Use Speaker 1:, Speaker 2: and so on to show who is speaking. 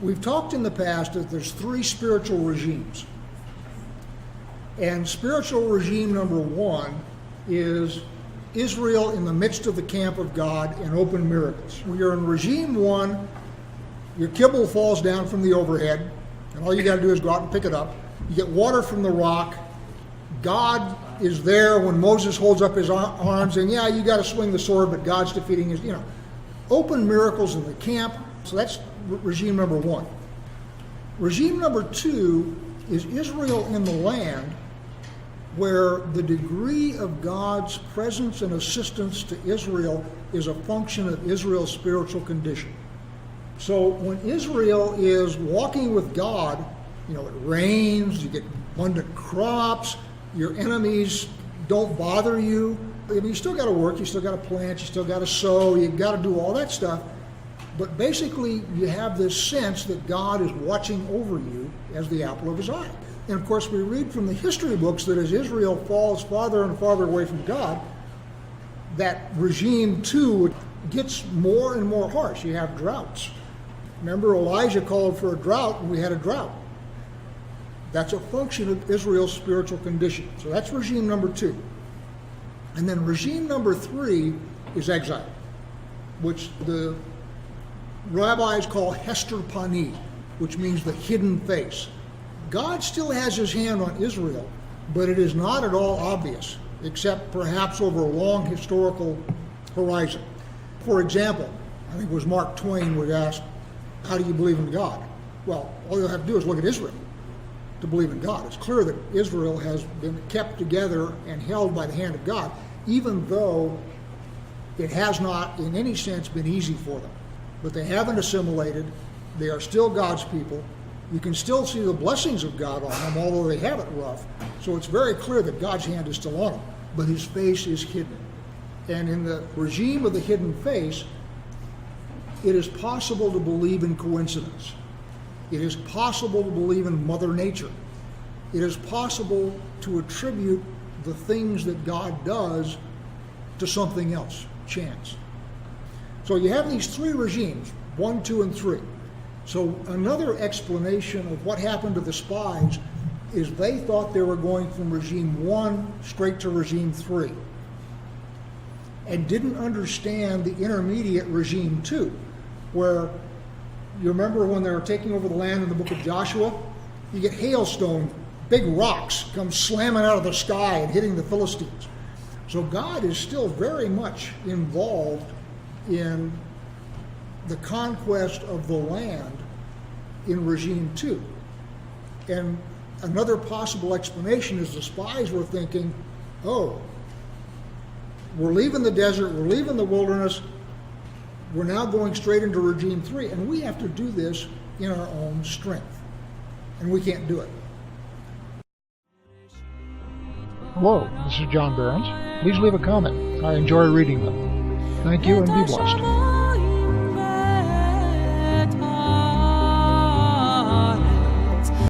Speaker 1: We've talked in the past that there's three spiritual regimes. And spiritual regime number one is Israel in the midst of the camp of God in open miracles. When you're in regime one, your kibble falls down from the overhead, and all you got to do is go out and pick it up. You get water from the rock. God is there when Moses holds up his arms, and yeah, you got to swing the sword, but God's defeating his, open miracles in the camp. So that's regime number one. Regime number two is Israel in the land, where the degree of God's presence and assistance to Israel is a function of Israel's spiritual condition. So when Israel is walking with God, it rains, you get abundant crops, your enemies don't bother you. You still got to work, you still got to plant, you still got to sow, you got to do all that stuff. But basically, you have this sense that God is watching over you as the apple of his eye. And of course, we read from the history books that as Israel falls farther and farther away from God, that regime two gets more and more harsh. You have droughts. Remember, Elijah called for a drought, and we had a drought. That's a function of Israel's spiritual condition. So that's regime number two. And then regime number three is exile, which the rabbis call Hester Pani, which means the hidden face. God still has his hand on Israel, but it is not at all obvious, except perhaps over a long historical horizon. For example, I think it was Mark Twain was asked, how do you believe in God? Well, all you have to do is look at Israel to believe in God. It's clear that Israel has been kept together and held by the hand of God, even though it has not in any sense been easy for them. But they haven't assimilated. They are still God's people. You can still see the blessings of God on them, although they have it rough. So it's very clear that God's hand is still on them, but his face is hidden. And in the regime of the hidden face, it is possible to believe in coincidence. It is possible to believe in Mother Nature. It is possible to attribute the things that God does to something else, chance. So you have these three regimes, 1, 2, and 3. So another explanation of what happened to the spies is they thought they were going from regime 1 straight to regime 3 and didn't understand the intermediate regime 2, where you remember when they were taking over the land in the book of Joshua, you get hailstone, big rocks come slamming out of the sky and hitting the Philistines. So God is still very much involved in the conquest of the land in regime 2. And another possible explanation is the spies were thinking, we're leaving the desert, we're leaving the wilderness, we're now going straight into regime 3, and we have to do this in our own strength. And we can't do it. Hello, this is John Behrens. Please leave a comment. I enjoy reading them. Thank you and be blessed.